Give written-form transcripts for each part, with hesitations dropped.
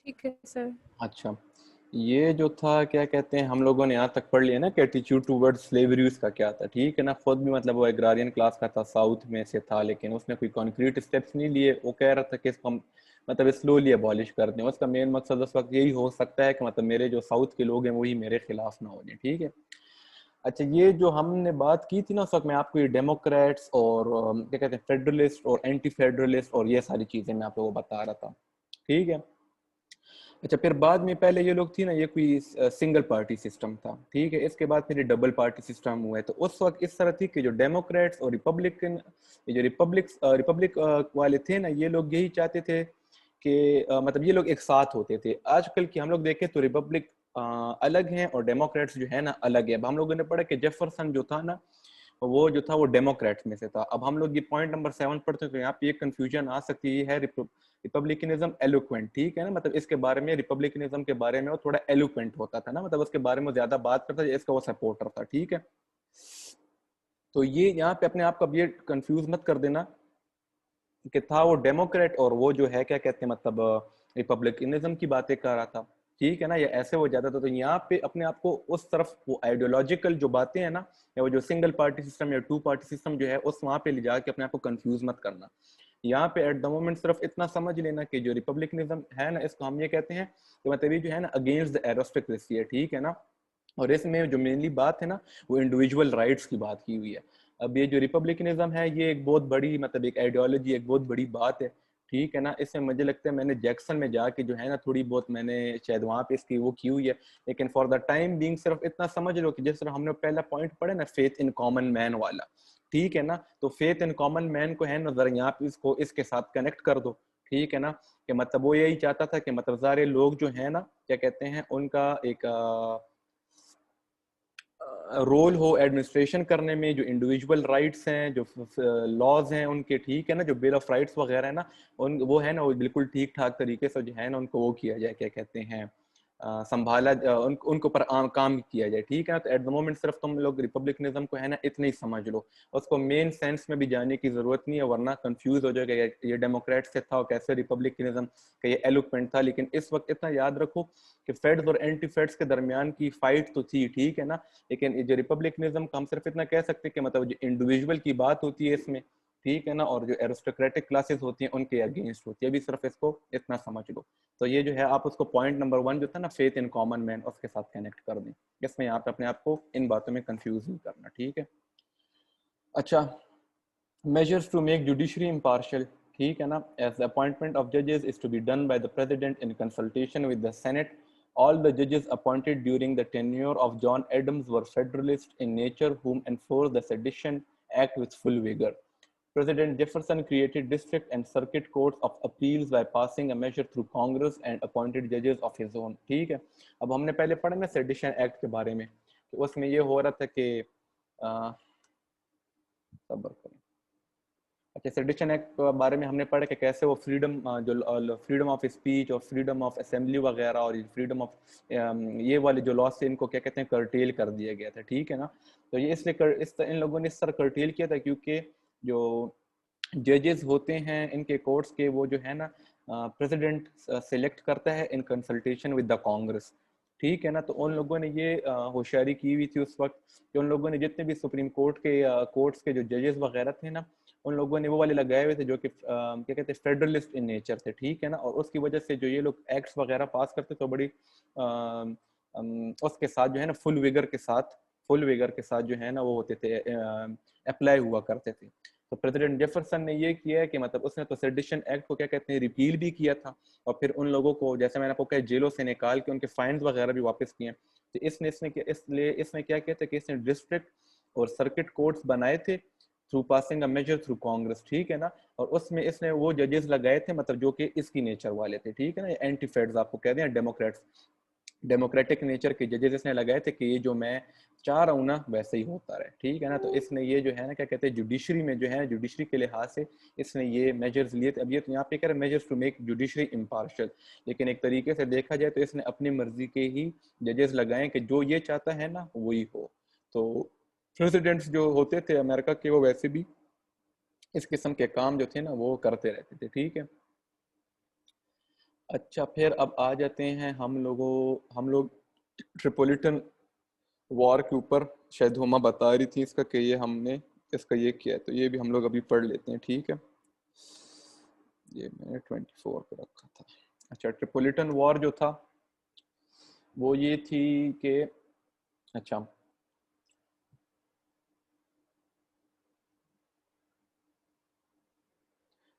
ठीक है सर। अच्छा, ये जो था क्या कहते हैं, हम लोगों ने यहाँ तक पढ़ लिया ना कि एटीट्यूड टूवर्ड्स स्लेवरी उसका क्या था, ठीक है ना। खुद भी मतलब वो एग्रारियन क्लास का था, साउथ में से था, लेकिन उसने कोई कॉन्क्रीट स्टेप्स नहीं लिए। वो कह रहा था कि इसको हम मतलब स्लोली अबॉलिश कर दें। उसका मेन मकसद उस वक्त यही हो सकता है कि मतलब मेरे जो साउथ के लोग हैं वही मेरे खिलाफ ना हो जाए, ठीक है। अच्छा, ये जो हमने बात की थी ना उस वक्त, मैं आपको ये डेमोक्रेट्स और क्या कहते हैं फेडरलिस्ट और एंटी फेडरलिस्ट और ये सारी चीज़ें मैं आप लोगों को बता रहा था, ठीक है। अच्छा, फिर बाद में पहले ये लोग थी ना, ये कोई सिंगल पार्टी सिस्टम था, ठीक है। इसके बाद फिर ये डबल पार्टी सिस्टम हुआ है। तो उस वक्त इस तरह थी कि जो डेमोक्रेट्स और रिपब्लिकन, ये जो रिपब्लिक वाले थे ना, ये लोग यही चाहते थे कि मतलब ये लोग एक साथ होते थे। आजकल की हम लोग देखें तो रिपब्लिक अलग हैं और डेमोक्रेट्स जो है ना अलग है। अब हम लोगों ने पढ़ा कि जेफरसन जो था ना, वो जो था वो डेमोक्रेट्स में से था। अब हम लोग ये पॉइंट नंबर 7 पढ़ते हैं तो यहाँ पे एक कंफ्यूजन आ सकती है, रिपब्लिकनिज्म एलोक्वेंट, ठीक है ना। मतलब इसके बारे में, रिपब्लिकनिज्म के बारे में वो थोड़ा एलोक्वेंट होता था ना, मतलब उसके बारे में ज्यादा बात करता था, इसका वो सपोर्टर था, ठीक है। तो ये यहाँ पे अपने आप को अब ये कंफ्यूज मत कर देना कि था वो डेमोक्रेट और वो जो है क्या कहते हैं मतलब रिपब्लिकनिज्म की बातें कर रहा था, ठीक है ना। ये ऐसे हो जाता था। तो यहाँ पे अपने आप को उस तरफ वो आइडियोलॉजिकल जो बातें हैं ना, या वो जो सिंगल पार्टी सिस्टम या टू पार्टी सिस्टम जो है, उस वहां पे ले जाके अपने आप को कंफ्यूज मत करना। यहाँ पे एट द मोमेंट सिर्फ इतना समझ लेना कि जो रिपब्लिकनिज्म है ना, इसको हम ये कहते हैं कि मतलब ये जो है ना अगेंस्ट द एरोस्टोक्रेसी है, ठीक है ना। और इसमें जो मेनली बात है ना, वो इंडिविजुअल राइट्स की बात की हुई है। अब ये जो रिपब्लिकनिज्म है, ये एक बहुत बड़ी मतलब एक आइडियोलॉजी, एक बहुत बड़ी बात है, ठीक है ना। इसमें मुझे लगता है मैंने जैक्सन में जाके जो है ना थोड़ी बहुत मैंने शायद वहाँ पे इसकी वो की हुई है। लेकिन फॉर द टाइम बीइंग सिर्फ इतना समझ लो कि जिस तरह हमने पहला पॉइंट पढ़ा ना, फेथ इन कॉमन मैन वाला, ठीक है ना। तो फेथ इन कॉमन मैन को है ना जरा यहाँ पे इसको इसके साथ कनेक्ट कर दो, ठीक है ना। कि मतलब वो यही चाहता था कि मतलब सारे लोग जो है ना क्या कहते हैं उनका एक रोल हो एडमिनिस्ट्रेशन करने में, जो इंडिविजुअल राइट्स हैं, जो लॉज हैं उनके, ठीक है ना, जो बिल ऑफ राइट्स वगैरह है ना, उन वो है ना वो बिल्कुल ठीक ठाक तरीके से जो है ना उनको वो किया जाए, क्या कहते हैं संभाला, उनको पर काम किया जाए, ठीक है ना। तो एट द मोमेंट सिर्फ तुम लोग रिपब्लिकनिज्म को है ना इतना ही समझ लो, उसको मेन सेंस में भी जाने की जरूरत नहीं है, वरना कंफ्यूज हो जाएगा ये डेमोक्रेट से था और कैसे रिपब्लिकनिज्म का ये एलोक्वेंट था। लेकिन इस वक्त इतना याद रखो कि फेड्स और एंटी फेड्स के दरमियान की फाइट तो थी, ठीक है ना। लेकिन जो रिपब्लिकनिज्म का हम सिर्फ इतना कह सकते हैं कि मतलब जो इंडिविजुअल की बात होती है इसमें, ठीक है ना, और जो एरिस्टोक्रेटिक क्लासेस होती हैं उनके अगेंस्ट होती है। अभी सिर्फ इसको इतना समझ लो। तो ये जो है आप उसको पॉइंट नंबर 1 जो था ना, फेथ इन कॉमन मैन, उसके साथ कनेक्ट कर दें। इसमें यहाँ पे अपने आप को इन बातों में कंफ्यूज नहीं करना, ठीक है। अच्छा, measures to make judiciary impartial, ठीक है ना। as the appointment of judges is to be done by the president in consultation with the senate. All the judges appointed during the tenure of John Adams were federalist in nature, whom enforced the Sedition Act with full vigor. President Jefferson created district and circuit courts of appeals by passing a measure through Congress and appointed judges of his own, ठीक है। अब हमने पहले पढ़ा ना sedition act के बारे में, कि उसमें ये हो रहा था कि सबर करें। अच्छा, सेडिशन एक्ट के बारे में हमने पढ़ा कि कैसे वो फ्रीडम, जो फ्रीडम ऑफ स्पीच और फ्रीडम ऑफ असेंबली वगैरह और फ्रीडम ऑफ ये वाले जो लॉस थे इनको क्या कहते हैं कर्टेल कर दिया गया था, ठीक है ना। तो ये इसलिए इन लोगों ने इस तरह कर्टेल किया था क्योंकि जो जजेस होते हैं इनके कोर्ट्स के, वो जो है ना प्रेसिडेंट सिलेक्ट करता है in consultation with the Congress, ठीक है ना। तो उन लोगों ने ये होशियारी की हुई थी उस वक्त कि उन लोगों ने जितने भी सुप्रीम कोर्ट के कोर्ट्स के जो जजेस वगैरह थे ना, उन लोगों ने वो वाले लगाए हुए थे जो कि क्या कहते हैं फेडरलिस्ट इन नेचर थे, ठीक है ना। और उसकी वजह से जो ये लोग एक्ट्स वगैरह पास करते तो बड़ी उसके साथ जो है ना फुल विगर के साथ जो है ना वो होते थे, अप्लाई हुआ करते थे। तो प्रेसिडेंट जेफरसन ने ये किया है कि मतलब उसने तो सेडिशन एक्ट को क्या कहते हैं रिपील भी किया था, और फिर उन लोगों को जैसे मैंने आपको कहा जेलों से निकाल के उनके फाइन्स वगैरह भी वापस किए। तो इसने क्या किया था कि इसने डिस्ट्रिक्ट और सर्किट कोर्ट्स बनाए थे through passing a measure through Congress, ठीक है ना। और उसमें इसने वो जजेस लगाए थे मतलब जो कि इसकी नेचर वाले थे, ठीक है ना, एंटी फेड्स आपको कहते हैं डेमोक्रेट्स, डेमोक्रेटिक नेचर के जजेस इसने लगाए थे कि ये जो मैं चाह रहा हूँ ना वैसे ही होता रहे, ठीक है ना। तो इसने ये जो है ना क्या कहते हैं जुडिशरी में जो है जुडिशरी के लिहाज से इसने ये मेजर्स लिए थे। अब ये तो यहाँ पे कह रहे measures to make judiciary impartial, लेकिन एक तरीके से देखा जाए तो इसने अपनी मर्जी के ही जजेस लगाए कि जो ये चाहता है ना वही हो। तो प्रेसिडेंट्स जो होते थे अमेरिका के वो वैसे भी इस किस्म के काम जो थे ना वो करते रहते थे, ठीक है। अच्छा, फिर अब आ जाते हैं हम लोग ट्रिपोलिटन वॉर के ऊपर। शायद हुमा बता रही थी इसका कि ये हमने इसका ये किया है, तो ये भी हम लोग अभी पढ़ लेते हैं, ठीक है। ये मैंने 24 पे रखा था। अच्छा, ट्रिपोलिटन वॉर जो था वो ये थी कि, अच्छा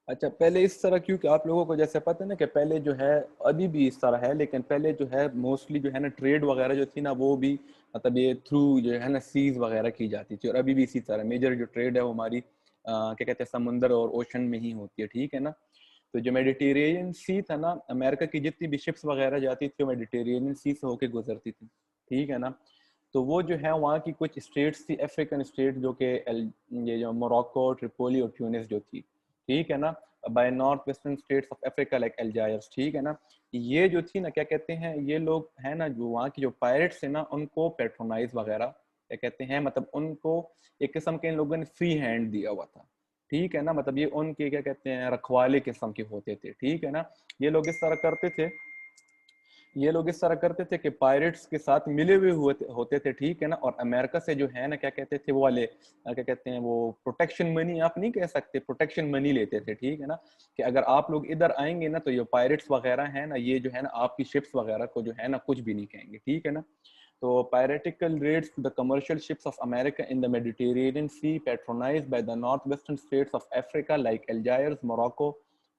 अच्छा, पहले इस तरह, क्योंकि आप लोगों को जैसे पता है ना कि पहले जो है, अभी भी इस तरह है, लेकिन पहले जो है मोस्टली जो है ना ट्रेड वगैरह जो थी ना वो भी मतलब ये थ्रू जो है ना सीज वगैरह की जाती थी, और अभी भी इसी तरह मेजर जो ट्रेड है वो हमारी क्या कहते हैं समुंदर और ओशन में ही होती है, ठीक है ना। तो जो मेडिटेरेनियन सी था ना, अमेरिका की जितनी भी शिप्स वगैरह जाती थी वो मेडिटेरेनियन सी से होके गुजरती थी, ठीक है ना। तो वो जो है वहाँ की कुछ स्टेट्स थी, अफ्रीकन स्टेट, जो कि ये जो मोरक्को, ट्रिपोली और ट्यूनिस जो थी, ठीक है ना, by north western states of Africa like Algiers, ठीक है ना। ये जो थी ना, क्या कहते हैं, ये लोग है ना जो वहाँ की जो पायरेट्स है ना, उनको पेट्रोनाइज वगैरह क्या कहते हैं, मतलब उनको एक किस्म के इन लोगों ने फ्री हैंड दिया हुआ था, ठीक है ना। मतलब ये उनके क्या कहते हैं रखवाले किस्म के होते थे, ठीक है ना। ये लोग इस तरह करते थे, ये लोग इस तरह करते थे कि पायरेट्स के साथ मिले हुए होते थे, ठीक है ना। और अमेरिका से जो है ना क्या कहते थे वो वाले क्या कहते हैं वो प्रोटेक्शन मनी, आप नहीं कह सकते, प्रोटेक्शन मनी लेते थे, ठीक है ना। कि अगर आप लोग इधर आएंगे ना तो ये पायरेट्स वगैरह है ना, ये जो है ना आपकी शिप्स वगैरह को जो है ना कुछ भी नहीं कहेंगे, ठीक है ना। तो piratical raids to the commercial ships of America in the Mediterranean Sea patronized by the northwestern states of Africa like Algiers, Morocco,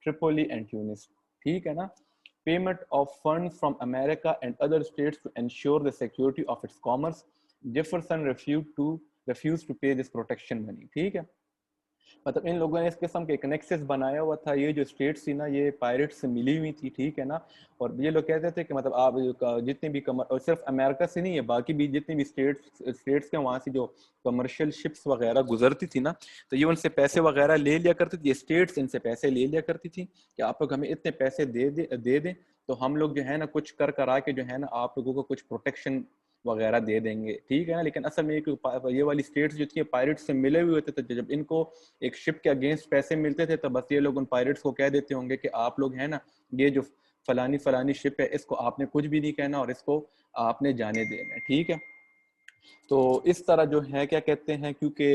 Tripoli and Tunis, ठीक है ना। Payment of funds from America and other states to ensure the security of its commerce. Jefferson refused to pay this protection money, ठीक है। मतलब इन लोगों ने इस किस्म के एक नेक्सस बनाया हुआ था, ये जो स्टेट्स थी ना ये पायरेट से मिली हुई थी, ठीक है ना। और ये लोग कहते थे कि मतलब आप जितने भी और सिर्फ अमेरिका से नहीं है, बाकी भी जितने भी स्टेट्स के वहाँ से जो कमर्शियल शिप्स वगैरह गुजरती थी ना, तो ये उनसे पैसे वगैरह ले लिया करती थी, स्टेट्स इनसे पैसे ले लिया करती थी कि आप लोग हमें इतने पैसे दे दें, तो हम लोग जो है ना कुछ कर करा के जो है ना आप लोगों को कुछ प्रोटेक्शन वगैरह दे देंगे, ठीक है ना। लेकिन असल में ये वाली स्टेट्स जो थी पायरेट्स से मिले हुए होते थे, जब इनको एक शिप के अगेंस्ट पैसे मिलते थे तो बस ये लोग उन पायरेट्स को कह देते होंगे कि आप लोग है ना, ये जो फलानी फलानी शिप है इसको आपने कुछ भी नहीं कहना और इसको आपने जाने देना है, ठीक है। तो इस तरह जो है क्या कहते हैं, क्योंकि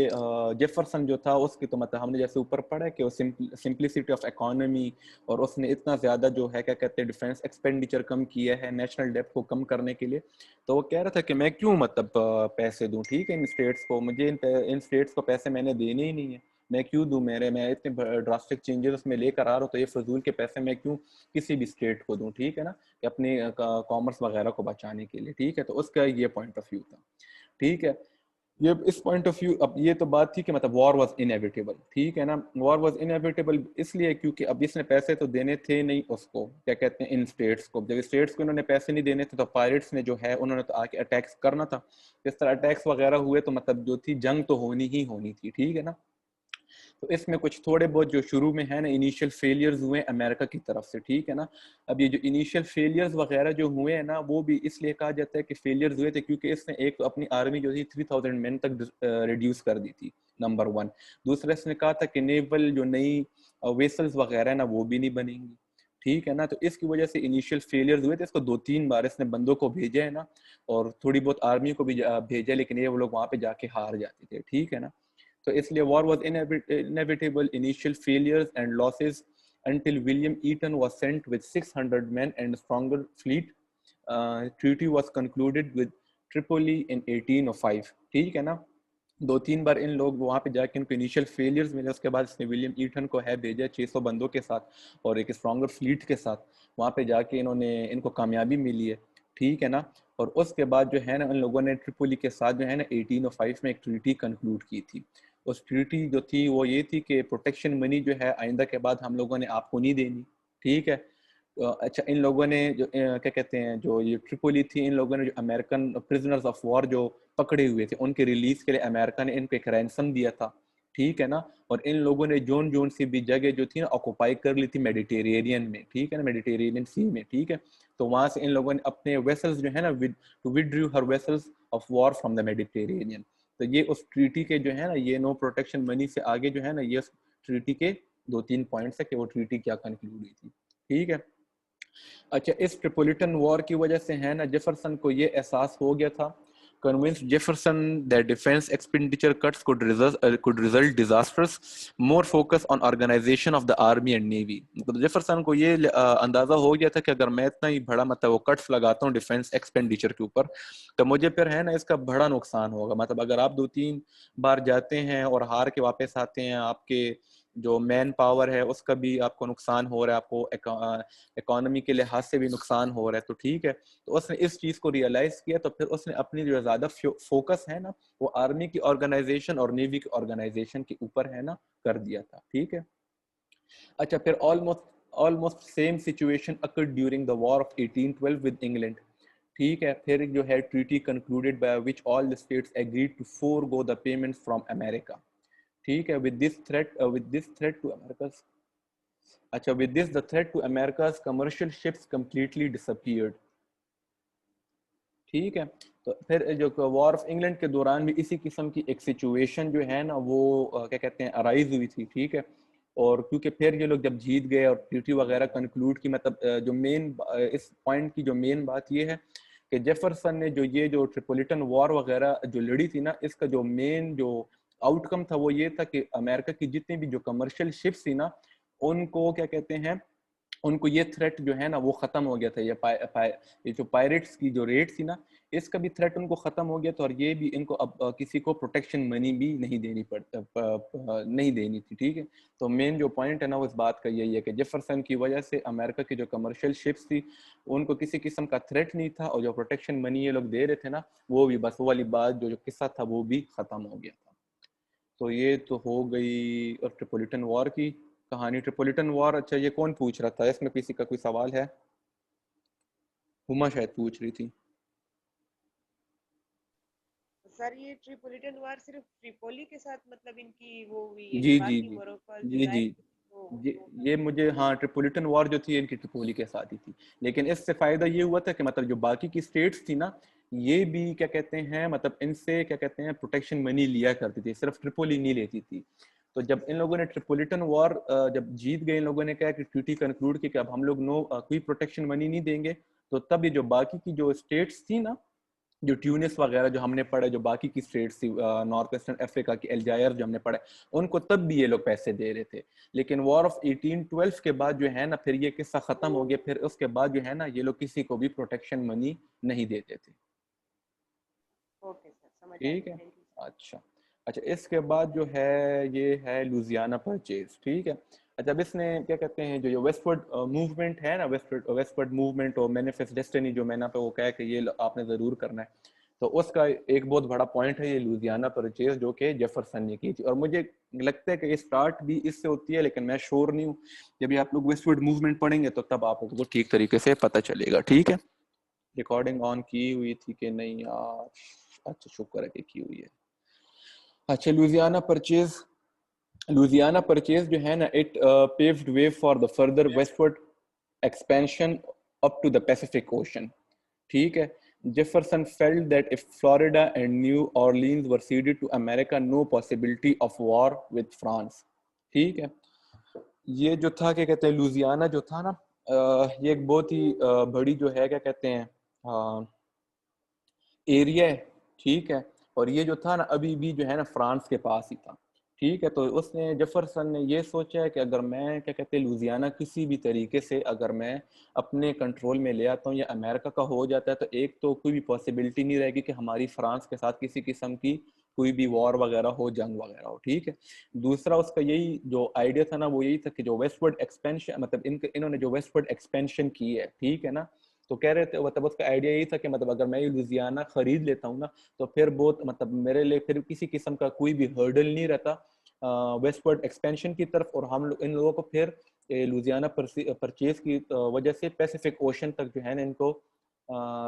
जेफरसन जो था उसकी तो मतलब हमने जैसे ऊपर पढ़ा है कि वो सिंप्लिसिटी ऑफ इकोनॉमी, और उसने इतना ज़्यादा जो है क्या कहते हैं डिफेंस एक्सपेंडिचर कम किया है नेशनल डेप्थ को कम करने के लिए। तो वो कह रहा था कि मैं क्यों मतलब पैसे दूं, ठीक है, इन स्टेट्स को, मुझे इन स्टेट्स को पैसे मैंने देने ही नहीं है, मैं क्यों दूं, मैं इतने ड्रास्टिक चेंजेस उसमें लेकर आ रहा हूँ, तो ये फजूल के पैसे मैं क्यों किसी भी स्टेट को दूं, ठीक है ना, कि अपने कॉमर्स वगैरह को बचाने के लिए, ठीक है। तो उसका ये पॉइंट ऑफ व्यू था, ठीक है। ये इस पॉइंट ऑफ व्यू, अब ये तो बात थी कि मतलब वॉर वाज इनएविटेबल, ठीक है ना। वॉर वाज इनएविटेबल इसलिए क्योंकि अब इसने पैसे तो देने थे नहीं उसको, क्या कहते हैं इन स्टेट्स को, जब स्टेट्स को इन्होंने पैसे नहीं देने थे तो पायरेट्स ने जो है उन्होंने तो आके अटैक्स करना था। इस तरह अटैक्स वगैरह हुए तो मतलब जो थी जंग तो होनी ही होनी थी, ठीक है ना। तो इसमें कुछ थोड़े बहुत जो शुरू में है ना इनिशियल फेलियर्स हुए अमेरिका की तरफ से, ठीक है ना। अब ये जो इनिशियल फेलियर्स वगैरह जो हुए हैं ना वो भी इसलिए कहा जाता है कि फेलियर्स हुए थे क्योंकि इसने एक तो अपनी आर्मी जो थी 3000 मैन तक रिड्यूस कर दी थी, नंबर वन। दूसरा इसने कहा था कि नेवल जो नई वेसल्स वगैरह है ना वो भी नहीं बनेंगी, ठीक है ना। तो इसकी वजह से इनिशियल फेलियर्स हुए थे, इसको 2-3 बार इसने बंदों को भेजे है ना, और थोड़ी बहुत आर्मी को भी भेजा, लेकिन ये वो लोग वहां पे जाके हार जाते थे, ठीक है ना। तो इसलिए war was inevitable, initial failures and losses until William Eaton was sent with 600 men and a stronger fleet. Treaty was concluded with Tripoli in 1805, ठीक है ना। 2-3 बार इन लोग वहां पे जाके इनको इनिशियल फेलियर्स मिले, उसके बाद इसने विलियम ईटन को है भेजा 600 बंदों के साथ और एक स्ट्रॉन्गर फ्लीट के साथ, वहां पे जाके इनको कामयाबी मिली है, ठीक है ना। और उसके बाद जो है ना इन लोगों ने ट्रिपोली के साथ जो है ना 1805 में एक ट्रीटी कंक्लूड की थी। उस ट्रीटी जो थी वो ये थी कि प्रोटेक्शन मनी जो है आइंदा के बाद हम लोगों ने आपको नहीं देनी, ठीक है। अच्छा, इन लोगों ने जो क्या कहते हैं जो ये ट्रिपोली थी, इन लोगों ने जो अमेरिकन प्रिजनर्स ऑफ वॉर जो पकड़े हुए थे उनके रिलीज के लिए अमेरिका ने इनको एक रैंसम दिया था, ठीक है ना। और इन लोगों ने जोन जोन सी भी जगह जो थी ना ऑक्युपाई कर ली थी मेडिटेरेनियन में, ठीक है ना, मेडिटेरेनियन सी में, ठीक है। तो वहां से इन लोगों ने अपने वेसल्स जो है ना withdrew her vessels of war from the Mediterranean. तो ये उस ट्रीटी के जो है ना ये नो प्रोटेक्शन मनी से आगे जो है ना ये उस ट्रीटी के 2-3 पॉइंट्स है कि वो ट्रीटी क्या कंक्लूड हुई थी, ठीक है। अच्छा, इस ट्रिपोलिटन वॉर की वजह से है ना, जेफरसन को ये एहसास हो गया था, convinced Jefferson that defense expenditure cuts could result disastrous, more focus on organization of the army and navy। मतलब जेफरसन को ये अंदाजा हो गया था कि अगर मैं इतना ही बड़ा मतलब वो कट्स लगाता हूँ डिफेंस एक्सपेंडिचर के ऊपर, तो मुझे फिर है ना इसका बड़ा नुकसान होगा। मतलब अगर आप 2-3 बार जाते हैं और हार के वापस आते हैं, आपके जो मैन पावर है उसका भी आपको नुकसान हो रहा है, आपको इकोनॉमी के लिहाज से भी नुकसान हो रहा है, तो ठीक है। तो उसने इस चीज को रियलाइज किया, तो फिर उसने अपनी जो ज्यादा फोकस है ना वो आर्मी की ऑर्गेनाइजेशन और नेवी की ऑर्गेनाइजेशन के ऊपर है ना कर दिया था, ठीक है। अच्छा, फिर almost same situation occurred during the war of 1812 with England, ठीक है। फिर जो है treaty concluded by which all the states agreed to forgo the payments from America, ठीक है। With this threat to America, अच्छा, with this the threat to America's commercial ships completely disappeared, ठीक है। तो फिर जो वॉर ऑफ इंग्लैंड के दौरान भी इसी किस्म की एक सिचुएशन जो है ना वो क्या कहते हैं अराइज हुई थी, ठीक है। और क्योंकि फिर ये लोग जब जीत गए और ट्रीटी वगैरह कंक्लूड की, मतलब जो मेन इस पॉइंट की जो मेन बात ये है कि जेफरसन ने जो ट्रिपोलिटन वॉर वगैरह जो लड़ी थी ना, इसका जो मेन जो आउटकम था वो ये था कि अमेरिका की जितनी भी जो कमर्शियल शिप्स थी ना, उनको क्या कहते हैं, उनको ये थ्रेट जो है ना वो खत्म हो गया था। ये जो पायरेट्स की जो रेट थी ना, इसका भी थ्रेट उनको खत्म हो गया था, और ये भी इनको अब किसी को प्रोटेक्शन मनी भी नहीं देनी थी, ठीक है। तो मेन जो पॉइंट है ना वो इस बात का यही है कि जेफरसन की वजह से अमेरिका की जो कमर्शियल शिप्स थी उनको किसी किस्म का थ्रेट नहीं था, और जो प्रोटेक्शन मनी ये लोग दे रहे थे ना, वो भी बस वो वाली बात जो किस्सा था वो भी खत्म हो गया था। तो ये तो हो गई ट्रिपोलिटन वॉर की कहानी। ट्रिपोलिटन वॉर, अच्छा ये कौन पूछ रहा था, इसमें किसी का कोई सवाल है? हुमा शायद पूछ रही थी। सर ये ट्रिपोलिटन वार सिर्फ ट्रिपोली के साथ मतलब इनकी वो हुई है कि जी जी बाकी जी मोरक्को जी जी, अल्जायर वो ये मुझे, हाँ, ट्रिपोलिटन वॉर जो थी इनकी ट्रिपोली के साथ ही थी, लेकिन इससे फायदा ये हुआ था कि मतलब जो बाकी की स्टेट्स थी ना, ये भी क्या कहते हैं, मतलब इनसे क्या कहते हैं प्रोटेक्शन मनी लिया करती थी, सिर्फ ट्रिपोली नहीं लेती थी। तो जब इन लोगों ने ट्रिपोलिटन वॉर जब जीत गए, इन लोगों ने कहा कि ट्रीटी कंक्लूड की कि अब हम लोग कोई प्रोटेक्शन मनी नहीं देंगे, तो तब ये जो बाकी की जो स्टेट्स थी ना, जो ट्यूनिस वगैरह जो हमने पढ़ा, जो बाकी की स्टेट्स थी नॉर्थ वेस्टर्न अफ्रीका की अल्जायर जो हमने पढ़ा, उनको तब भी ये लोग पैसे दे रहे थे। लेकिन वॉर ऑफ 1812 के बाद जो है ना फिर ये किस्सा खत्म हो गया, फिर उसके बाद जो है ना ये लोग किसी को भी प्रोटेक्शन मनी नहीं देते थे, ओके सर समझ आ ठीक गया है। थैंक यू अच्छा, अच्छा, इसके बाद जो है ये है लुजियाना परचेज, ठीक है। अच्छा, अब इसने क्या कहते हैं जो वेस्टवर्ड मूवमेंट है ना, वेस्टवर्ड मूवमेंट और मैनिफेस्ट डेस्टिनी जो मैंने पे वो कहा कि ये आपने जरूर करना है, तो उसका एक बहुत बड़ा पॉइंट है ये लुजियाना परचेज जो कि जेफरसन ने की थी। और मुझे लगता है कि ये स्टार्ट भी इससे होती है, लेकिन मैं श्योर नहीं हूँ। जब भी आप लोग वेस्टवर्ड मूवमेंट पढ़ेंगे तो तब आप लोगों को ठीक तरीके से पता चलेगा, ठीक है। रिकॉर्डिंग ऑन की हुई थी कि नहीं यार? अच्छा, शुक्र है कि की हुई है। अच्छा, लुजियाना परचेज जो है ना, it paved way for the further westward expansion up to the Pacific ocean, ठीक है। Jefferson felt that if Florida and New Orleans were ceded to America, no possibility of war with France, ठीक है। ये जो था क्या कहते हैं लुजियाना जो था ना, ये एक बहुत ही बड़ी जो है क्या कहते हैं एरिया है, ठीक है। और ये जो था ना अभी भी जो है ना फ्रांस के पास ही था, ठीक है। तो उसने जेफरसन ने ये सोचा है कि अगर मैं क्या कहते हैं लुजियाना किसी भी तरीके से अगर मैं अपने कंट्रोल में ले आता हूँ या अमेरिका का हो जाता है, तो एक तो कोई भी पॉसिबिलिटी नहीं रहेगी कि हमारी फ्रांस के साथ किसी किस्म की कोई भी वॉर वगैरह हो, जंग वगैरह हो, ठीक है। दूसरा उसका यही जो आइडिया था ना वो यही था कि जो वेस्टवर्ड एक्सपेंशन, मतलब इन्होंने जो वेस्टवर्ड एक्सपेंशन की है, ठीक है ना, तो कह रहे थे मतलब उसका आइडिया यही था कि मतलब अगर मैं ये लुजियाना खरीद लेता हूँ ना, तो फिर बहुत मतलब मेरे लिए फिर किसी किस्म का कोई भी हर्डल नहीं रहता वेस्टवर्ड एक्सपेंशन की तरफ, और हम इन लोगों को फिर लुजियाना परचेज की वजह से पैसिफिक ओशन तक जो है ना इनको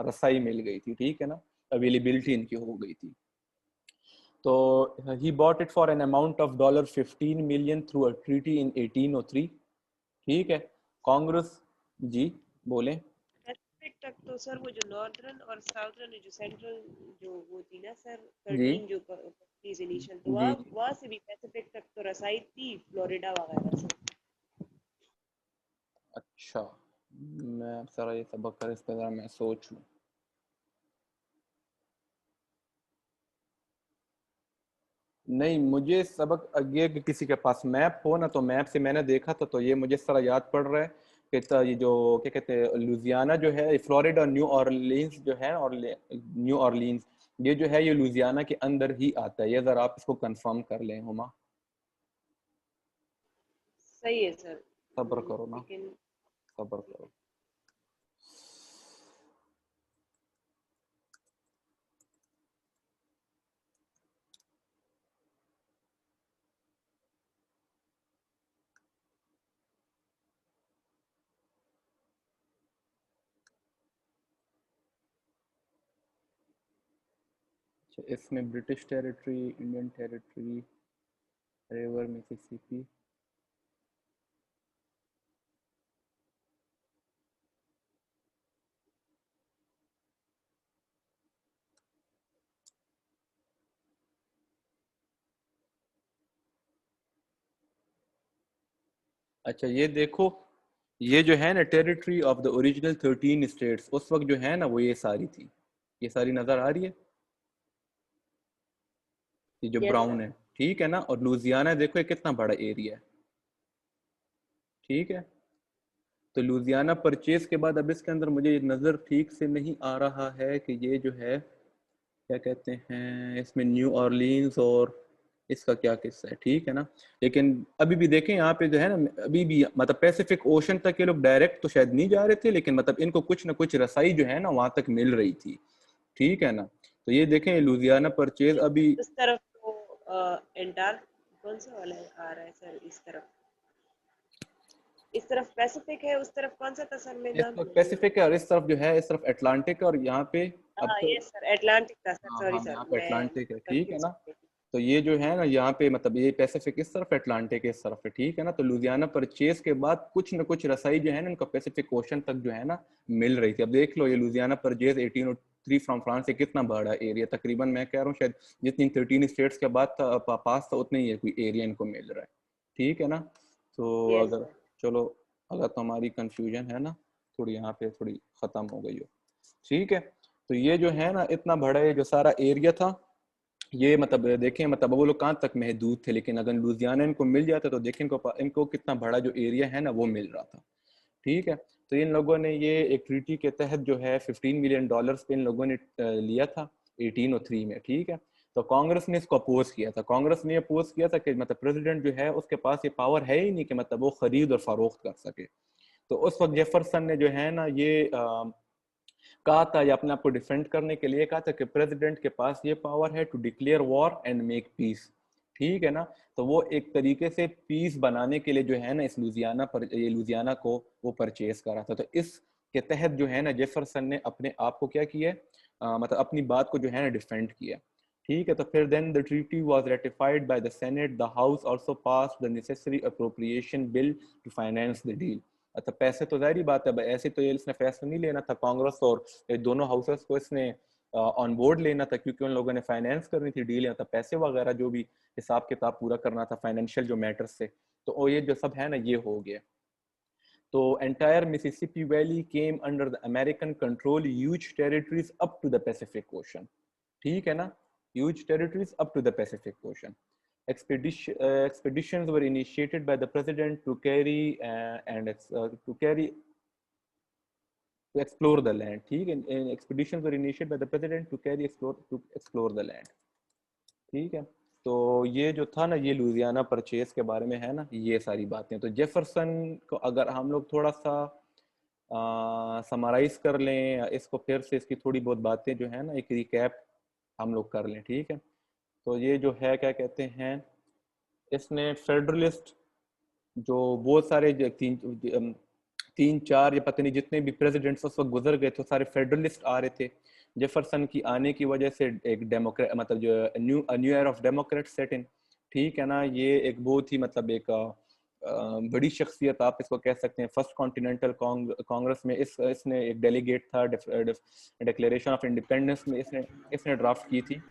रसाई मिल गई थी, ठीक है ना, अवेलेबिलिटी इनकी हो गई थी। तो he bought it for an amount of $15 million through a treaty in 1803, ठीक है। कांग्रेस, जी बोले। पैसिफिक तक तो सर वो जो नॉर्दर्न और साउथर्न जो सेंट्रल जो वो थी ना सर जी 13 जो कंट्रीज इनिशियल तो जी वहाँ जी, वहाँ से भी पैसिफिक तक तो रसाई थी फ्लोरिडा वगैरह से अच्छा, मैं सारा ये सबक कर इस पर ज़रा मैं सोच लूँ। नहीं, मुझे सबक ये कि किसी के पास मैप हो ना, तो मैप से मैंने देखा था, तो ये मुझे सारा याद पड़ रहा है कि ये जो क्या कहते हैं लुजियाना जो है, फ्लोरिडा न्यू ऑरलीन्स जो है, और न्यू ऑरलीन्स ये जो है ये लुजियाना के अंदर ही आता है। ये ज़रा आप इसको कंफर्म कर लें हुमा। सही है सर। सब्र करो ना, लेकिन सब्र करो। अच्छा, इसमें British territory, Indian territory, river Mississippi. अच्छा ये देखो, ये जो है ना territory of the original 13 states, उस वक्त जो है ना वो ये सारी थी। ये सारी नजर आ रही है, ये जो यस ब्राउन सर। है, ठीक है ना। और लुजियाना देखो ये कितना बड़ा एरिया है, ठीक है। तो लुजियाना परचेज के बाद अब इसके अंदर मुझे नज़र ठीक से नहीं आ रहा है कि ये जो है क्या कहते हैं, इसमें न्यू ऑरलीन्स और इसका क्या किस्सा है, ठीक है ना। लेकिन अभी भी देखें यहाँ पे जो है ना, अभी भी मतलब पैसिफिक ओशन तक ये लोग डायरेक्ट तो शायद नहीं जा रहे थे, लेकिन मतलब इनको कुछ ना कुछ रसाई जो है ना वहां तक मिल रही थी, ठीक है ना। तो ये देखें लुजियाना परचेज अभी उस तरफ तो एंटार कौन सा वाला आ रहा है सर? इस तरफ पैसिफिक है, उस तरफ कौन सा था सर? मैं इस नाम तरफ भूल गई। पैसिफिक है और इस तरफ जो है इस तरफ अटलांटिक है, और यहाँ पे अब हाँ तो यस सर, अटलांटिक था सर। हाँ सॉरी हाँ सर, यहाँ पे मैं अटलांटिक है, ठीक है कंफ्यूज ना। हो गई। तो ये जो है ना यहाँ पे मतलब ये पैसिफिक इस तरफ, अटलांटिक इस तरफ है, ठीक है ना। तो लुधियाना परचेज के बाद कुछ न कुछ रसाई जो है ना इनको पैसिफिक ओशन तक जो है ना मिल रही थी। अब देख लो ये लुधियाना परचेज 1803 फ्रॉम फ्रांस से कितना बड़ा एरिया, तकरीबन मैं कह रहा हूँ शायद जितनी 13 स्टेट्स के बाद था पास था उतने ही कोई एरिया इनको मिल रहा है, ठीक है ना। तो यस अगर सर। चलो, अगर तो हमारी कंफ्यूजन है ना थोड़ी यहाँ पे थोड़ी खत्म हो गई हो, ठीक है। तो ये जो है ना इतना बड़ा ये जो सारा एरिया था, ये मतलब देखें मतलब वो लोग कहाँ तक महदूद थे, लेकिन अगर लुधियाना इनको मिल जाता तो देखें इनको कितना बड़ा जो एरिया है ना वो मिल रहा था, ठीक है। तो इन लोगों ने ये एक ट्रीटी के तहत जो है $15 मिलियन पे इन लोगों ने लिया था 1803 में, ठीक है। तो कांग्रेस ने इसको अपोज किया था। कांग्रेस ने अपोज किया था कि मतलब प्रेसिडेंट जो है उसके पास ये पावर है ही नहीं कि मतलब वो खरीद और फरोख्त कर सके। तो उस वक्त जेफरसन ने जो है ना ये कहा था, ये अपने आप को डिफेंड करने के लिए कहा था कि प्रेसिडेंट के पास ये पावर है to declare war and make peace, ठीक है ना। तो वो एक तरीके से पीस बनाने के लिए जो है ना इस लुजियाना पर ये लुजियाना को वो परचेज करा था। तो इसके तहत जो है ना जेफरसन ने अपने आप को क्या किया, मतलब अपनी बात को जो है ना डिफेंड किया, ठीक है। तो फिर then the treaty was ratified by the Senate, the House also passed the necessary appropriation bill to finance the deal. अच्छा पैसे तो जाहिर बात है भाई, ऐसे तो ये इसने फैसला नहीं लेना था, कांग्रेस और दोनों हाउसेस को इसने ऑन बोर्ड लेना था, क्योंकि उन लोगों ने फाइनेंस करनी थी डील, या था पैसे वगैरह जो भी हिसाब किताब पूरा करना था फाइनेंशियल जो मैटर्स से। तो ये जो सब है ना ये हो गया। तो entire Mississippi Valley came under the American control, huge territories up to the Pacific ocean, ठीक है ना, huge territories up to the Pacific Ocean. Expeditions were initiated by the president to carry and to carry to explore the land, ठीक है। Expeditions were initiated by the president to carry explore the land, ठीक है। तो ये जो था ना ये लुजियाना परचेज के बारे में है ना ये सारी बातें। तो जेफरसन को अगर हम लोग थोड़ा सा समराइज कर लें इसको, फिर से इसकी थोड़ी बहुत बातें जो है ना एक रिकैप हम लोग कर लें, ठीक है। तो ये जो है क्या कहते हैं, इसने फेडरलिस्ट जो बहुत सारे तीन चार या पता नहीं जितने भी प्रेसिडेंट्स उस वक्त गुजर गए थे सारे फेडरलिस्ट आ रहे थे। जेफरसन की आने की वजह से एक डेमोक्रेट मतलब जो new year of democrat set in, ठीक है ना। ये एक बहुत ही मतलब एक बड़ी शख्सियत आप इसको कह सकते हैं। फर्स्ट कॉन्टिनेंटल कांग्रेस में इसने एक डेलीगेट था, डिक्लेरेशन ऑफ इंडिपेंडेंस में इसने इसने ड्राफ्ट की थी।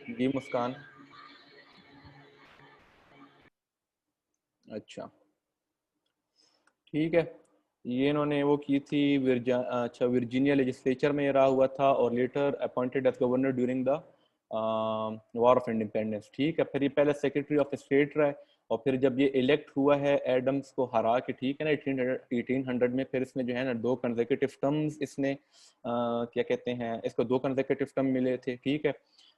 जी मुस्कान, अच्छा ठीक है। ये इन्होंने वो की थी वर्जीनिया लेजिस्लेचर में ये रहा हुआ था और later appointed as governor during the war of Independence. ठीक है, फिर ये पहले सेक्रेटरी ऑफ स्टेट रहा है और फिर जब ये इलेक्ट हुआ है एडम्स को हरा के, ठीक है ना, 1800 में, फिर इसने जो है ना 2 कंसेक्यूटिव टर्म्स इसने क्या कहते हैं इसको 2 कंसेक्यूटिव टर्म मिले थे। ठीक है।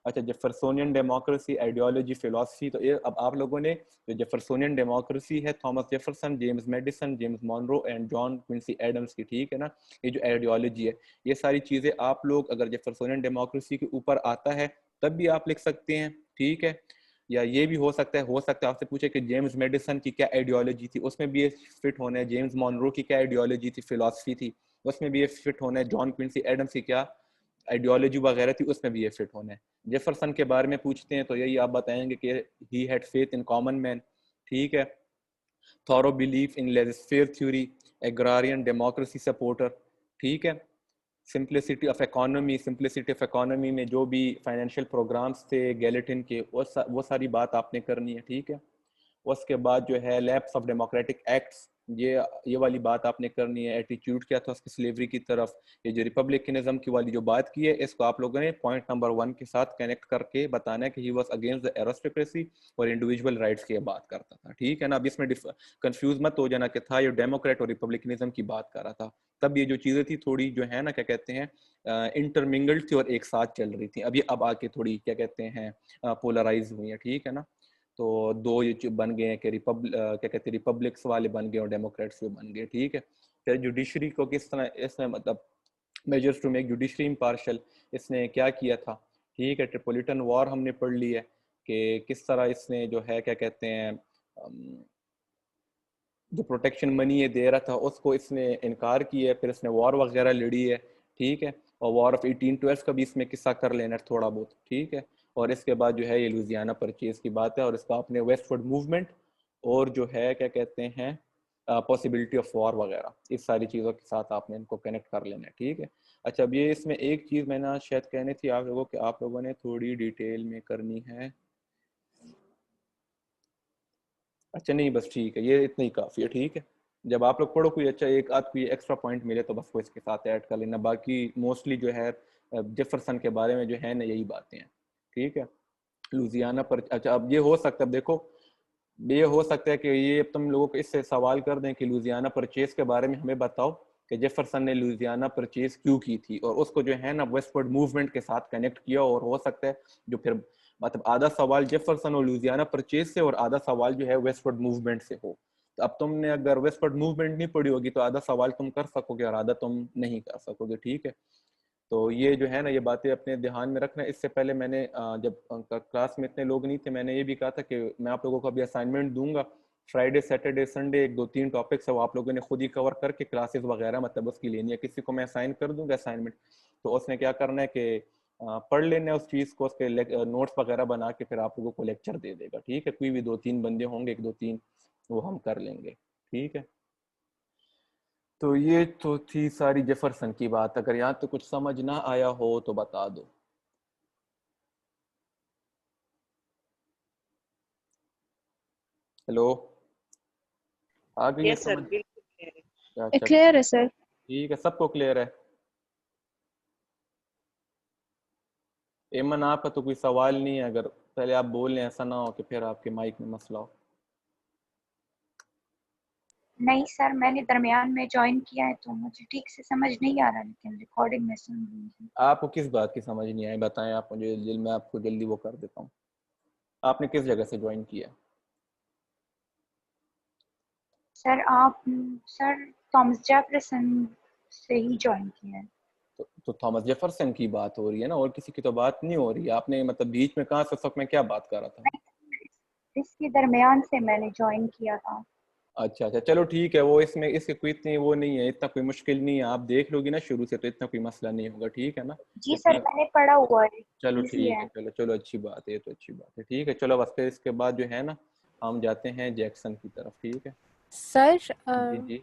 अच्छा, जेफरसोनियन डेमोक्रेसी, आइडियोलॉजी, फिलॉसफी, तो ये अब आप लोगों ने जो जेफरसोनियन डेमोक्रेसी है, Thomas Jefferson, James Madison, James Monroe and John Quincy Adams की, ठीक है ना, ये जो आइडियोलॉजी है, ये सारी चीजें आप लोग अगर जेफरसोनियन डेमोक्रेसी के ऊपर आता है तब भी आप लिख सकते हैं। ठीक है। या ये भी हो सकता है आपसे पूछे कि जेम्स मेडिसन की क्या आइडियोलॉजी थी, उसमें भी ये फिट होना है। जेम्स मॉनरो की क्या आइडियोलॉजी थी, फिलॉसफी थी, उसमें भी ये फिट होना है। जॉन क्विंसी एडम्स की क्या आइडियोलॉजी वगैरह थी, उसमें भी ये फिट होना है। जेफरसन के बारे में पूछते हैं तो यही आप बताएंगे कि he had faith in common man. ठीक है। Thorough belief in legislative theory, agrarian democracy supporter. ठीक है। सिंप्लिसिटी ऑफ इकोनॉमी में जो भी फाइनेंशियल प्रोग्राम्स थे गैलेटिन के, वो सारी बात आपने करनी है। ठीक है। उसके बाद जो है लैप्स ऑफ डेमोक्रेटिक एक्ट्स, ये वाली बात आपने करनी है। एटीट्यूड क्या था उसकी स्लेवरी की तरफ। ये जो रिपब्लिकनिज्म की वाली जो बात की है, इसको आप लोगों ने पॉइंट नंबर 1 के साथ कनेक्ट करके बताना है कि he was against the aristocracy और इंडिविजुअल राइट्स की बात करता था। ठीक है ना। अब इसमें कंफ्यूज मत हो जाना कि था ये डेमोक्रेट और रिपब्लिकनिज्म की बात कर रहा था। तब ये जो चीजें थी थोड़ी जो है ना क्या कहते हैं इंटरमिंगल्ड थी और एक साथ चल रही थी। अभी अब आके थोड़ी क्या कहते हैं पोलराइज हुई है। ठीक है ना। तो 2 ये बन गए हैं कि क्या कहते हैं रिपब्लिक्स वाले बन गए और डेमोक्रेट्स भी बन गए। ठीक है। फिर जुडिशरी को किस तरह इसने मतलब measures to make judiciary impartial, इसने क्या किया था। ठीक है। ट्रिपोलिटन वॉर हमने पढ़ ली है कि किस तरह इसने जो है क्या कहते हैं जो प्रोटेक्शन मनी ये दे रहा था उसको इसने इनकार किया है, फिर इसने वॉर वगैरह लड़ी है। ठीक है। और वॉर ऑफ 1812 का भी इसमें किस्सा कर लेना है थोड़ा बहुत। ठीक है। और इसके बाद जो है ये लुजियाना परचेज की बात है और इसका अपने वेस्टवर्ड मूवमेंट और जो है क्या कहते हैं पॉसिबिलिटी ऑफ वॉर वगैरह, इस सारी चीज़ों के साथ आपने इनको कनेक्ट कर लेना है। ठीक है। अच्छा, अब ये इसमें एक चीज़ मैंने शायद कहनी थी आप लोगों कि आप लोगों ने थोड़ी डिटेल में करनी है। अच्छा नहीं, बस ठीक है, ये इतना ही काफ़ी है। ठीक है। जब आप लोग पढ़ो कोई अच्छा एक आध कोई एक्स्ट्रा पॉइंट मिले तो बस वो इसके साथ ऐड कर लेना। बाकी मोस्टली जो है जेफरसन के बारे में जो है ना यही बातें हैं। ठीक है। लुजियाना पर अच्छा, अब ये हो सकता है देखो, ये हो सकता है कि ये तुम लोगों को इससे सवाल कर दें कि लुजियाना परचेज के बारे में हमें बताओ कि जेफरसन ने लुजियाना परचेज क्यों की थी, और उसको जो है ना वेस्टवर्ड मूवमेंट के साथ कनेक्ट किया। और हो सकता है जो फिर मतलब आधा सवाल जेफरसन और लुजियाना परचेज से और आधा सवाल जो है वेस्टवर्ड मूवमेंट से हो। तो अब तुमने अगर वेस्टवर्ड मूवमेंट नहीं पढ़ी होगी तो आधा सवाल तुम कर सकोगे और आधा तुम नहीं कर सकोगे। ठीक है। तो ये जो है ना ये बातें अपने ध्यान में रखना। इससे पहले मैंने जब क्लास में इतने लोग नहीं थे, मैंने ये भी कहा था कि मैं आप लोगों को अभी असाइनमेंट दूंगा फ्राइडे सैटरडे संडे, 1 2 3 टॉपिक्स है वो आप लोगों ने खुद ही कवर करके क्लासेस वगैरह मतलब उसकी लेनी है। किसी को मैं असाइन कर दूंगा असाइनमेंट, तो उसने क्या करना है कि पढ़ लेना है उस चीज़ को, उसके नोट्स वगैरह बना के फिर आप लोगों को लेक्चर दे देगा। ठीक है। कोई भी 2 3 बंदे होंगे, 1 2 3 वो हम कर लेंगे। ठीक है। तो ये तो थी सारी जेफरसन की बात। अगर यहाँ तो कुछ समझ ना आया हो तो बता दो। हेलो, आ गई है यस सर, समझ? बिल्कुल clear है। अच्छा, क्लियर है सर। ठीक है, सबको क्लियर है। एमन आपका तो कोई सवाल नहीं है, अगर पहले आप बोल लें, ऐसा ना हो कि फिर आपके माइक में मसला हो। नहीं सर, मैंने दरमियान में ज्वाइन किया है तो मुझे ठीक से समझ नहीं आ रहा, लेकिन रिकॉर्डिंग में सुन रही हूँ। आपको किस बात की समझ नहीं आई बताएं, आप मुझे मैं आपको जल्दी वो कर देता हूँ। आपने किस जगह से ज्वाइन किया? सर थॉमस जेफरसन से ही ज्वाइन किया है। तो थॉमस जेफरसन की बात हो रही है ना, और किसी की तो बात नहीं हो रही है। आपने मतलब बीच में कहाँ से सब में क्या बात कर रहा था? इसके दरमियान से मैंने ज्वाइन किया था। अच्छा अच्छा, चलो ठीक है। वो इसमें इसके कोई इतनी वो नहीं है, इतना कोई मुश्किल नहीं है। आप देख लोगी ना शुरू से तो इतना कोई मसला नहीं होगा। ठीक है ना। जी सर, इतना मैंने पढ़ा हुआ है, चलो इजी ठीक है। है, चलो चलो अच्छी बात है, ये तो अच्छी बात है। ठीक है, चलो बस फिर इसके बाद जो है ना हम जाते हैं जैक्सन की तरफ। ठीक है। सर जी जी।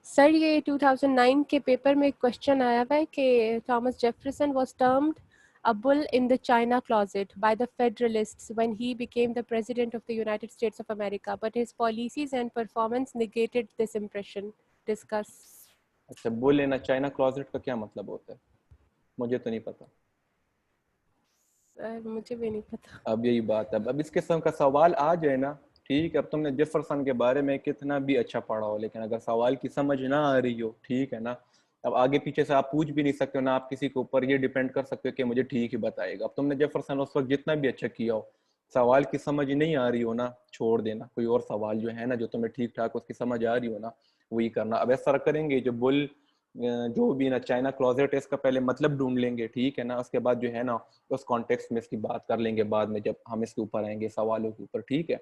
सर ये 2009 के पेपर में क्वेश्चन आया हुआ है कि Thomas Jefferson was termed a bull in the China closet by the Federalists when he became the President of the United States of America, but his policies and performance negated this impression. Discuss. अच्छा, bull in a China closet का क्या मतलब होता है? मुझे तो नहीं पता। मुझे भी नहीं पता। अब यही बात है, अब इस किस्म का सवाल आ जाए ना, ठीक है, अब तुमने जेफरसन के बारे में कितना भी अच्छा पढ़ा हो, लेकिन अगर सवाल की समझ ना आ रही हो, ठीक है ना, अब आगे पीछे से आप पूछ भी नहीं सकते हो ना, आप किसी के ऊपर ये डिपेंड कर सकते हो कि मुझे ठीक ही बताएगा। अब तुमने जेफरसन उस वक्त जितना भी अच्छा किया हो, सवाल की समझ नहीं आ रही हो ना, छोड़ देना, कोई और सवाल जो है ना जो तुम्हें ठीक ठाक उसकी समझ आ रही हो ना, वही करना। अब ऐसा करेंगे, जो बुल जो भी ना चाइना क्लोजेट है, इसका पहले मतलब ढूंढ लेंगे, ठीक है ना, उसके बाद जो है ना उस कॉन्टेक्स्ट में इसकी बात कर लेंगे बाद में, जब हम इसके ऊपर आएंगे सवालों के ऊपर, ठीक है।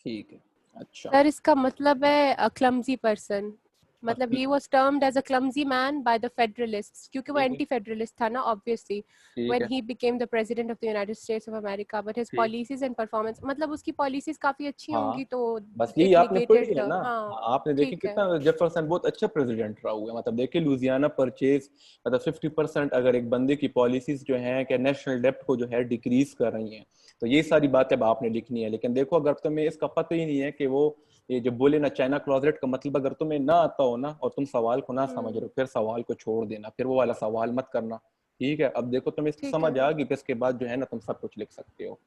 ठीक है, अच्छा सर इसका मतलब है a clumsy person, मतलब he was termed as a clumsy man by the Federalists, क्योंकि वो एंटी फेडरलिस्ट था ना obviously when he became the president of the United States of America, but his policies and performance, मतलब उसकी policies काफी अच्छी होंगी तो बस यही आपने पढ़ी negated है ना। हाँ आपने देखी कितना जेफरसन बहुत अच्छा प्रेसिडेंट रहा हुआ है, मतलब देखिए लुजियाना परचेज, मतलब 50% अगर एक बंदे की पॉलिसीज जो हैं कि नेशनल डेप्ट को जो है डिक्रीज कर रही हैं, तो ये सारी बातें अब आपने लिखनी है। लेकिन देखो अगर तुम्हें इसका पता ही नहीं है कि वो ये जो बोले ना चाइना क्लोजेट का मतलब अगर तुम्हें ना आता हो ना और तुम सवाल को ना समझ रहे हो, फिर सवाल को छोड़ देना, फिर वो वाला सवाल मत करना, ठीक है। अब देखो तुम्हें समझ आ गई, फिर इसके बाद जो है ना तुम सब कुछ लिख सकते हो।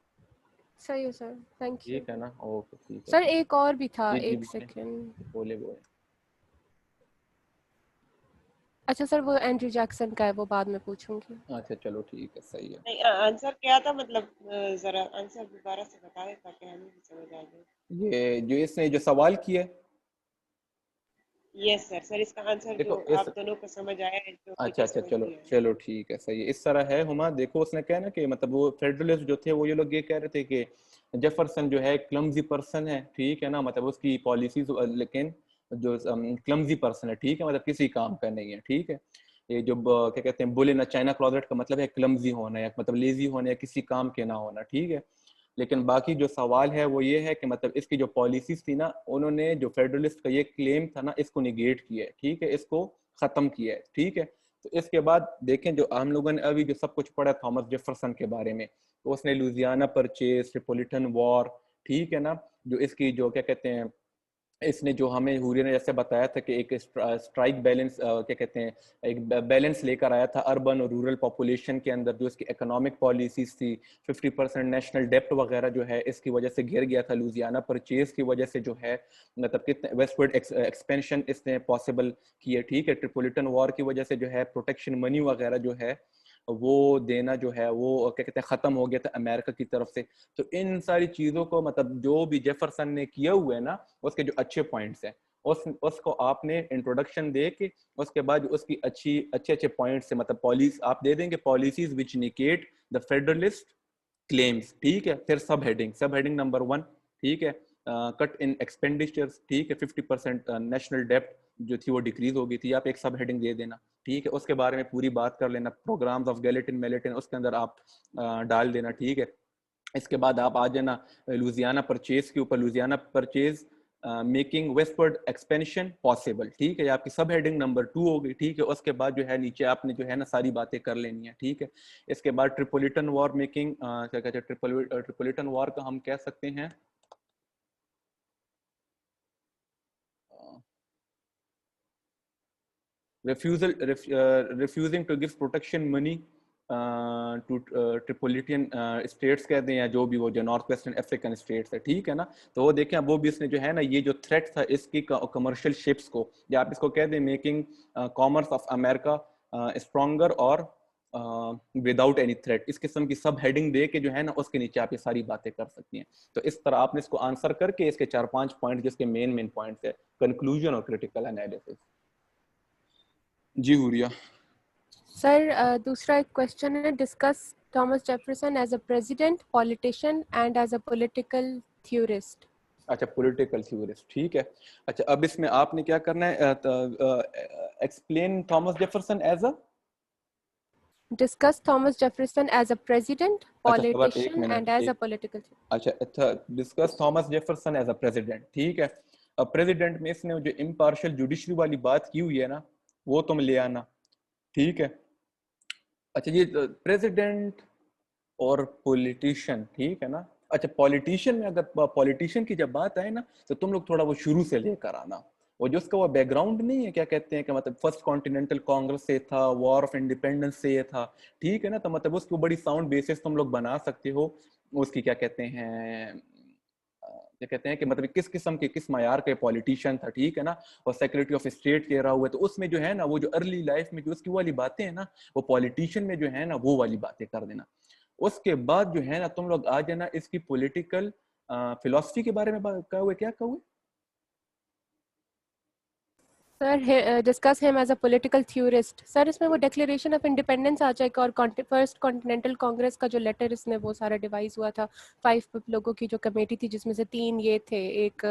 सही है सर, थैंक यू। ठीक है ना, ओके ठीक है सर एक और भी था, जी, एक सेकंड। बोले। अच्छा सर वो एंड्रयू जैक्सन का है, वो बाद में पूछूंगी। अच्छा चलो ठीक है, सही है। नहीं, आंसर क्या था, मतलब जरा आंसर दोबारा से बता दे ताकि हमें भी समझ आ जाए। ये जो इसने जो सवाल किया, यस सर, सर इसका आंसर जो देखो आप दोनों को समझ आया है, जो अच्छा मुझे अच्छा, समझ चलो नहीं आया। चलो ठीक है, सही है। इस तरह है हुमा, देखो उसने कहा ना कि मतलब वो फेडरलिस्ट जो थे वो ये लोग ये कह रहे थे कि जेफरसन जो है क्लमजी पर्सन है, ठीक है ना, मतलब उसकी पॉलिसीज, लेकिन जो क्लमजी पर्सन है, ठीक है, मतलब किसी काम का नहीं है, ठीक है। ये जो क्या कहते हैं बुल इन चाइना क्लोजेट का मतलब है क्लमजी होना या मतलब लेजी होना या किसी काम के ना होना, ठीक है। लेकिन बाकी जो सवाल है वो ये है कि मतलब इसकी जो पॉलिसीज थी ना, उन्होंने जो फेडरलिस्ट का ये क्लेम था ना, इसको निगेट किया है, ठीक है, इसको खत्म किया है, ठीक है। तो इसके बाद देखें जो हम लोगों ने अभी जो सब कुछ पढ़ा थॉमस जेफरसन के बारे में, तो उसने लुजियाना परचेज, ट्रिपोलिटन वॉर, ठीक है ना, जो इसकी जो क्या कहते हैं, इसने जो हमें हुरिया ने जैसे बताया था कि एक स्ट्राइक बैलेंस क्या कहते हैं, एक बैलेंस लेकर आया था अर्बन और रूरल पॉपुलेशन के अंदर, जो इसकी इकोनॉमिक पॉलिसीज थी, 50% नेशनल डेप्ट वगैरह जो है इसकी वजह से गिर गया था, लुजियाना परचेज की वजह से जो है, मतलब कितने वेस्टवर्ड एक्सपेंशन इसने पॉसिबल किए, ठीक है। ट्रिपोलिटन वॉर की वजह से जो है प्रोटेक्शन मनी वगैरह जो है वो देना जो है वो क्या कहते हैं ख़त्म हो गया था अमेरिका की तरफ से। तो इन सारी चीज़ों को मतलब जो भी जेफरसन ने किया हुआ है ना, उसके जो अच्छे पॉइंट्स हैं उसको आपने इंट्रोडक्शन दे के उसके बाद उसकी अच्छे पॉइंट्स से मतलब पॉलिसी आप दे देंगे, policies which naked the federalist claims, ठीक है। फिर सब हेडिंग नंबर 1, ठीक है, कट इन एक्सपेंडिचर्स, ठीक है, 50% नेशनल डेप्ट जो थी वो डिक्रीज हो गई थी, आप एक सब हेडिंग दे देना, ठीक है। उसके बारे में पूरी बात कर लेना, प्रोग्राम्स ऑफ गैलेटिन मेलेटिन उसके अंदर आप डाल देना, ठीक है। इसके बाद आप आ जाना लुजियाना परचेज के ऊपर, Louisiana purchase making westward expansion possible, ठीक है, आपकी सब हेडिंग नंबर 2 हो गई, ठीक है। उसके बाद जो है नीचे आपने जो है ना सारी बातें कर लेनी है, ठीक है। इसके बाद ट्रिपोलिटन वॉर मेकिंग क्या कहते हैं, ट्रिपोलिटन वॉर का हम कह सकते हैं refusing to give protection money to Tripolitan states कहते हैं, या जो भी वो जो नॉर्थ वेस्टर्न अफ्रीकन स्टेट्स है, ठीक है ना। तो वो देखें वो भी इसने जो है ना ये जो थ्रेट था इसकी कमर्शियल शिप्स को, या आप इसको कह दें making commerce of America stronger और विदाउट एनी थ्रेट, इस किस्म की सब हेडिंग दे के जो है ना उसके नीचे आप ये सारी बातें कर सकती हैं। तो इस तरह आपने इसको आंसर करके इसके 4-5 पॉइंट जिसके मेन पॉइंट्स है, कंक्लूजन और क्रिटिकल एनालिसिस। जी हुरिया। सर दूसरा एक क्वेश्चन है, discuss Thomas Jefferson as a president, politician and as a political theorist. अच्छा, पॉलिटिकल थ्योरिस्ट, ठीक है। अच्छा अब इसमें आपने क्या करना है, explain Thomas Jefferson as a, discuss Thomas Jefferson as a president, politician and as a political. अच्छा discuss Thomas Jefferson as a president, ठीक है। अब प्रेसिडेंट में इसने जो इम्पार्शियल जुडिशरी वाली बात की हुई है ना, वो तुम ले आना, ठीक है। अच्छा, ये प्रेसिडेंट और पॉलिटिशियन, ठीक है ना। अच्छा, पॉलिटिशियन में अगर पॉलिटिशियन की जब बात आए ना, तो तुम लोग थोड़ा वो शुरू से लेकर आना, वो जो उसका वो बैकग्राउंड नहीं है, क्या कहते हैं कि मतलब फर्स्ट कॉन्टिनेंटल कांग्रेस से था, वॉर ऑफ इंडिपेंडेंस से ये था, ठीक है ना। तो मतलब उसको बड़ी साउंड बेसिस तुम लोग बना सकते हो उसकी, क्या कहते हैं, क्या कहते हैं कि मतलब किस किस्म के, किस मायार के पॉलिटिशियन था, ठीक है ना। और सेक्रेटरी ऑफ स्टेट के रहा हुआ है, तो उसमें जो है ना वो जो अर्ली लाइफ में जो उसकी वाली बातें हैं ना, वो पॉलिटिशियन में जो है ना वो वाली बातें कर देना। उसके बाद जो है ना तुम लोग आ जाना इसकी पॉलिटिकल फिलोसफी के बारे में कहा हुआ, क्या कहा हुआ? Sir discuss him as a political theorist. Sir इसमें वो डिक्लेरेशन ऑफ इंडिपेंडेंस आ जाएगा और फर्स्ट कॉन्टिनेंटल कांग्रेस का जो लेटर इसमें वो सारा डिवाइस हुआ था 5 लोगों की जो कमेटी थी, जिसमें से 3 ये थे, एक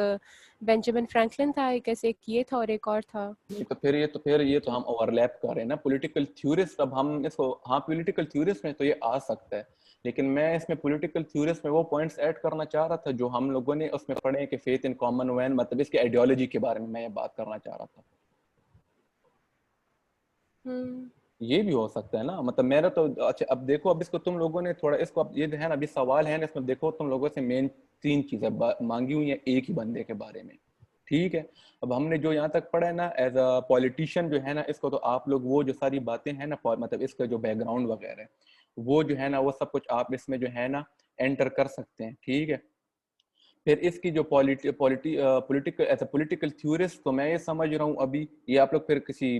बेंजामिन फ्रैंकलिन था, एक ऐसे, एक ये था और एक और था। तो हम ओवरलैप कर रहे हैं ना पॉलिटिकल थ्योरिस्ट। अब हम इसको, हाँ पॉलिटिकल थ्योरिस्ट में तो ये आ सकता है, लेकिन मैं इसमें पॉलिटिकल थ्योरिस्ट में वो पॉइंट्स ऐड करना चाह रहा था जो हम लोगों ने उसमें पढ़े कि फेथ इन कॉमन मैन, मतलब इसकी आइडियोलॉजी के बारे में मैं ये बात करना चाह रहा था। ये भी हो सकता है ना, मतलब मेरा तो। अच्छा, अब देखो, अब इसको तुम लोगों ने थोड़ा इसको, अब ये है ना, अभी सवाल है ना इसमें, देखो तुम लोगों से मेन 3 चीजें मांगी हुई है एक ही बंदे के बारे में, ठीक है। अब हमने जो यहाँ तक पढ़ा है ना एज अ पॉलिटिशियन जो है ना, इसको तो आप लोग वो जो सारी बातें हैं ना, मतलब इसका जो बैकग्राउंड वगैरह वो जो है ना वो सब कुछ आप इसमें जो है ना एंटर कर सकते हैं, ठीक है। फिर इसकी जो political as a political theorist, तो मैं ये समझ रहा हूँ अभी ये आप लोग फिर किसी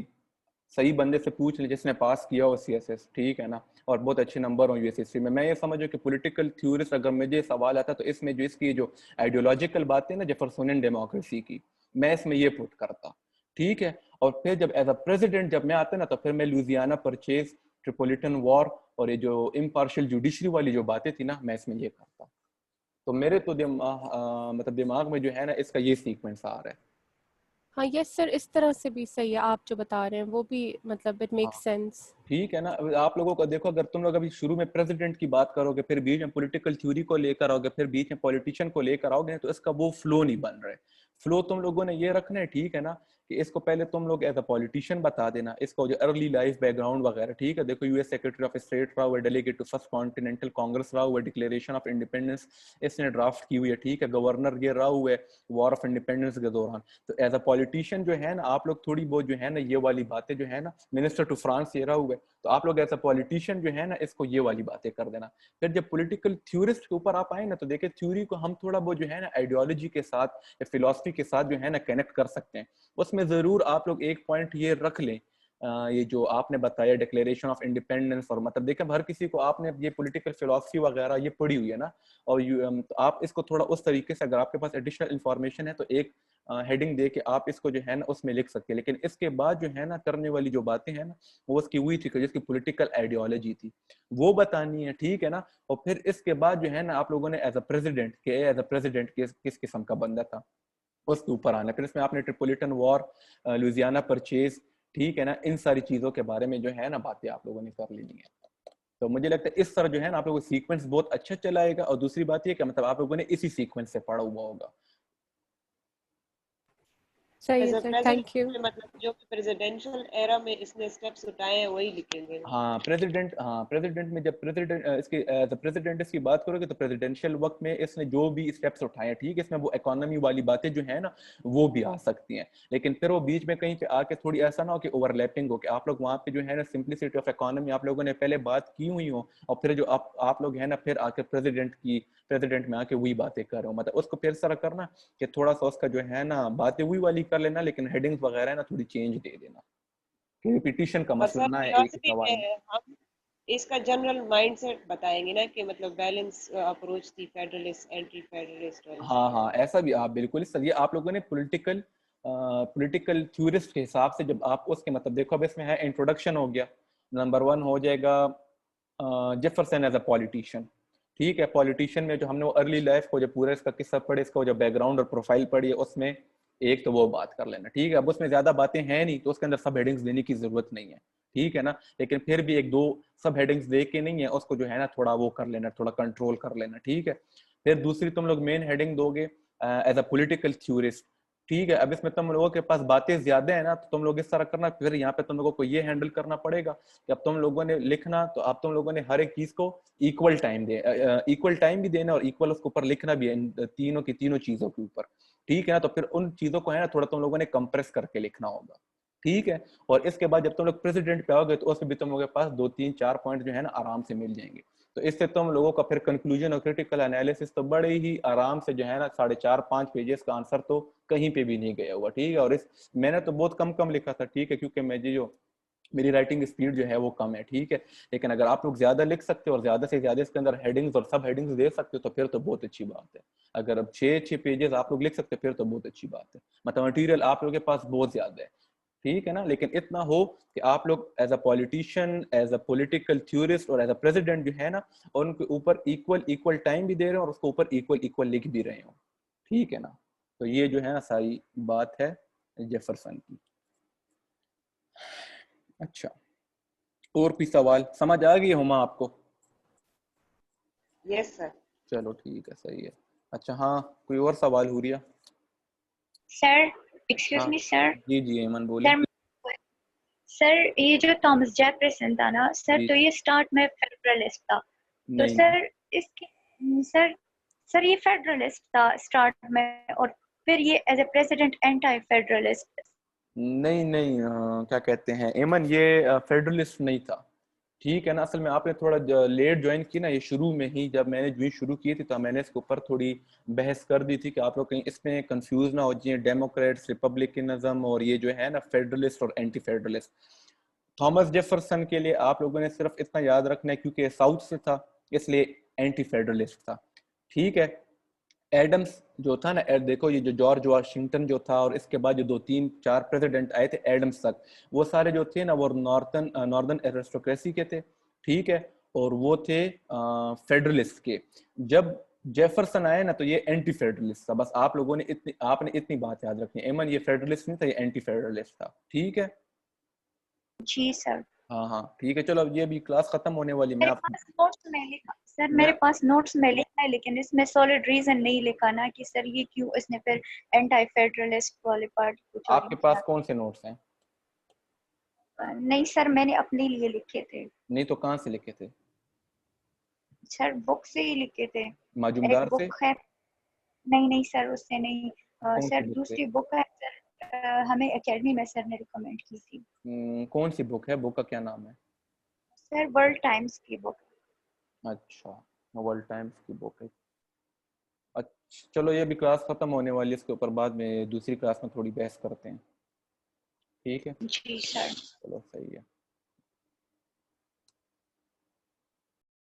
सही बंदे से पूछ ले जिसने पास किया हो CSS, ठीक है ना, और बहुत अच्छे नंबर हो यूएस हिस्ट्री में। मैं ये समझू कि पॉलिटिकल थ्योरिस्ट अगर मुझे सवाल आता तो इसमें जो इसकी जो आइडियोलॉजिकल बातें ना जेफरसोनियन डेमोक्रेसी की, मैं इसमें ये पुट करता, ठीक है। और फिर जब एज अ प्रेसिडेंट जब मैं आता ना, तो फिर मैं लुजियाना परचेज, ट्रिपोलिटन वॉर और ये जो इम्पार्शियल जुडिशरी वाली जो बातें थी ना, मैं इसमें ये करता। तो मेरे तो मतलब दिमाग में जो है ना इसका ये सीक्वेंस आ रहा है। हाँ यस सर, इस तरह से भी सही है, आप जो बता रहे हैं वो भी मतलब इट मेक्स सेंस। ठीक है ना। अब आप लोगों को देखो, अगर तुम लोग अभी शुरू में प्रेसिडेंट की बात करोगे, फिर बीच में पॉलिटिकल थ्योरी को लेकर आओगे, फिर बीच में पॉलिटिशियन को लेकर आओगे, तो इसका वो फ्लो नहीं बन रहा है। फ्लो तुम लोगों ने ये रखना है, ठीक है ना, कि इसको पहले तुम लोग एज अ पॉलिटिशियन बता देना, इसको जो अर्ली लाइफ बैकग्राउंड वगैरह, ठीक है। देखो यूएस सेक्रेटरी ऑफ स्टेट रहा हुआ, delegate to First Continental Congress रहा हुआ, डिक्लेरेशन ऑफ इंडिपेंडेंस इसने ड्राफ्ट की हुई है, ठीक है। गवर्नर ये रहा हुआ है वॉर ऑफ इंडिपेंडेंस के दौरान। तो एज अ पॉलिटिशियन जो है ना आप लोग थोड़ी बहुत जो है ना ये वाली बातें जो है ना, मिनिस्टर टू फ्रांस ये रहा हुआ है, तो आप लोग एज अ पॉलिटिशियन जो है ना इसको ये वाली बातें कर देना। फिर जब पॉलिटिकल थ्योरिस्ट के ऊपर आप आए ना, तो देखिए थ्योरी को हम थोड़ा बहुत जो है ना आइडियोलॉजी के साथ या फिलोसफी के साथ जो है ना कनेक्ट कर सकते हैं। उसमें जरूर आप लोग एक पॉइंट ये रख लें, ये जो आपने बताया डिक्लेरेशन ऑफ इंडिपेंडेंस, और मतलब देखें हर किसी को आपने ये पॉलिटिकल फिलोसफी वगैरह ये पढ़ी हुई है ना, और तो आप इसको थोड़ा उस तरीके से, अगर आपके पास एडिशनल इंफॉर्मेशन है तो एक हेडिंग दे के आप इसको जो है ना उसमें लिख सकते हैं। लेकिन इसके बाद जो है ना करने वाली जो बातें हैं ना, वो उसकी हुई थी जिसकी पॉलिटिकल आइडियोलॉजी थी वो बतानी है, ठीक है ना। और फिर इसके बाद जो है ना आप लोगों ने एज अ प्रेसिडेंट किस किस्म का बंदा था उसके ऊपर आना। फिर इसमें आपने ट्रिपोलिटन वॉर, लुजियाना परचेज, ठीक है ना, इन सारी चीजों के बारे में जो है ना बातें आप लोगों ने कर लेनी है। तो मुझे लगता है इस तरह जो है ना आप लोगों को सीक्वेंस बहुत अच्छा चलाएगा। और दूसरी बात ये कि मतलब आप लोगों ने इसी सीक्वेंस से पढ़ा हुआ होगा। सही एज है अ सर, थैंक यू। प्रेसिडेंट मतलब जो प्रेसिडेंशियल एरा में इसने स्टेप्स उठाए हैं वही लिखेंगे। हाँ प्रेसिडेंट में जब प्रेसिडेंट इसकी एज प्रेसिडेंट इसकी बात करोगे तो प्रेसिडेंशियल वक्त में इसने जो भी स्टेप्स उठाए हैं, ठीक है, इसमें वो इकोनॉमी वाली बातें जो है ना वो भी आ सकती हैं। लेकिन फिर वो बीच में कहीं पे आके थोड़ी ऐसा ना हो कि ओवरलैपिंग हो, कि आप लोग वहाँ पे जो है ना सिंप्लिसिटी ऑफ इकोनॉमी आप लोगों ने पहले बात की हुई हो, और फिर जो आप लोग है ना फिर आके प्रेसिडेंट में आके वही बातें कर रहे हो। मतलब उसको फिर तरह करना कि थोड़ा सा उसका जो है ना बातें वही वाली कर लेना, लेकिन हेडिंग्स वगैरह ना थोड़ी चेंज दे देना, कि रिपीटिशन का और मसला सर ना है एक ही फिलॉसफी सवाल में। में हम इसका जनरल माइंडसेट बताएंगे ना कि मतलब बैलेंस अप्रोच थी, फेडरलिस्ट, एंटी फेडरलिस्ट और इस हाँ तरह हाँ, ऐसा भी आप बिल्कुल सर, ये आप लोगों ने पॉलिटिकल थ्योरिस्ट के हिसाब से जब आप उसके मतलब देखो, अब इसमें है इंट्रोडक्शन हो गया, नंबर 1 हो जाएगा जेफरसन एज अ पॉलिटिशियन, ठीक है। पॉलिटिशियन में जो हमने वो अर्ली लाइफ को जो पूरा इसका किस्सा पढ़े, इसका जो बैकग्राउंड और प्रोफाइल पढ़ी है, उसमें एक तो वो बात कर लेना, ठीक है। अब उसमें ज्यादा बातें हैं नहीं तो उसके अंदर सब हेडिंग्स देने की जरूरत नहीं है, ठीक है ना। लेकिन फिर भी एक दो सब हेडिंग्स दे के नहीं है उसको जो है ना थोड़ा वो कर लेना, थोड़ा कंट्रोल कर लेना, ठीक है। फिर दूसरी तुम लोग मेन हेडिंग दोगे एज अ पॉलिटिकल थ्योरिस्ट, ठीक है। अब इसमें तुम लोगों के पास बातें ज्यादा है ना, तो तुम लोग इस तरह करना, फिर यहाँ पे तुम लोगों को ये हैंडल करना पड़ेगा कि अब तुम लोगों ने लिखना, तो अब तुम लोगों ने हर एक चीज को इक्वल टाइम भी देना और इक्वल उसके ऊपर लिखना भी है, इन तीनों की तीनों चीजों के ऊपर। ठीक है ना, तो फिर उन चीजों को है ना थोड़ा तुम लोगों ने कंप्रेस करके लिखना होगा। ठीक है। और इसके बाद जब तुम लोग प्रेसिडेंट पे आओगे तो उसमें भी तुम लोगों के पास 2-3-4 पॉइंट जो है ना आराम से मिल जाएंगे। तो इससे तुम लोगों का फिर कंक्लूजन और क्रिटिकल एनालिसिस तो बड़े ही आराम से जो है ना 4.5-5 पेजेस का आंसर तो कहीं पे भी नहीं गया हुआ। ठीक है। और इस मैंने तो बहुत कम कम लिखा था। ठीक है, क्योंकि मैं जो मेरी राइटिंग स्पीड जो है वो कम है। ठीक है। लेकिन अगर आप लोग ज्यादा लिख सकते हो और ज्यादा से ज्यादा इसके अंदर हेडिंग्स और सब हेडिंग्स दे सकते हो तो फिर तो बहुत अच्छी बात है। अगर अब 6 पेजेस आप लोग लिख सकते हो फिर तो बहुत अच्छी बात है। मतलब मटेरियल आप लोगों के पास बहुत ज्यादा है। ठीक है ना। लेकिन इतना हो कि आप लोग as a politician, as a political theorist और एज अ प्रेसिडेंट जो है ना, और उनके ऊपर इक्वल टाइम भी दे रहे हो और उसके ऊपर इक्वल लिख भी रहे हो। ठीक है ना। तो ये जो है ना सारी बात है जेफरसन की। अच्छा, और कोई सवाल समझ आ गई हुमा आपको? Yes sir. चलो ठीक है, सही है। अच्छा हाँ, कोई और सवाल हुरिया? सर एक्सक्यूज हाँ मी सर। जी जी एमन बोले। सर सर ये जो थॉमस जेफरसन था ना सर, जी तो ये स्टार्ट में फेडरलिस्ट था, तो नहीं सर इसके सर सर ये फेडरलिस्ट था स्टार्ट में, और फिर ये as a president anti federalist. नहीं नहीं क्या कहते हैं एमन, ये फेडरलिस्ट नहीं था। ठीक है ना। असल में आपने थोड़ा लेट ज्वाइन की ना, ये शुरू में ही जब मैंने ज्वाइन शुरू की थी तो मैंने इसके ऊपर थोड़ी बहस कर दी थी कि आप लोग कहीं इसमें कंफ्यूज ना हो जाइए, डेमोक्रेट्स, रिपब्लिकनिज्म और ये जो है ना फेडरलिस्ट और एंटी फेडरलिस्ट। थॉमस जेफरसन के लिए आप लोगों ने सिर्फ इतना याद रखना है क्योंकि साउथ से था इसलिए एंटी फेडरलिस्ट था। ठीक है। एडम्स जो था ना, देखो ये जो जॉर्ज वाशिंगटन जो था और इसके बाद जो 2-3-4 प्रेसिडेंट आए थे एडम्स तक, वो सारे जो थे ना वो नॉर्दर्न एरिस्टोक्रेसी के थे। ठीक है। और वो थे फेडरलिस्ट के। जब जेफरसन आए ना तो ये एंटी फेडरलिस्ट था। बस आप लोगों ने आपने इतनी बात याद रखनी है। एमन ये फेडरलिस्ट नहीं था, ये एंटी फेडरलिस्ट था। ठीक है। जी सर। हाँ हाँ ठीक है। चलो अब ये भी क्लास खत्म होने वाली। मेरे पास नोट्स में लिखा सर, मेरे पास नोट्स में लिखा है, लेकिन इसमें सॉलिड रीजन नहीं लिखा ना कि सर ये क्यों इसने फिर एंटी फेडरलिस्ट वाले पार्ट को आपके ज्वाइन पास किया। कौन से नोट्स हैं? नहीं सर, मैंने अपने लिए लिखे थे नहीं तो कहाँ से लिखे थे? सर, बुक से ही लिखे थे। एक मजूमदार से? बुक है, नहीं नहीं सर उससे नहीं। कौन सी सर बुक से? दूसरी बुक है सर, हमें एकेडमी में सर ने रिकमेंड की थी। कौन सी बुक है? बुक का क्या नाम है? सर वर्ल्ड टाइम्स की बुक। अच्छा, वर्ल्ड टाइम्स की बुक है। अच्छा चलो ये भी क्लास खत्म होने वाली है, इसके ऊपर बाद में दूसरी क्लास में थोड़ी बहस करते हैं। ठीक है। जी सर। चलो सही है।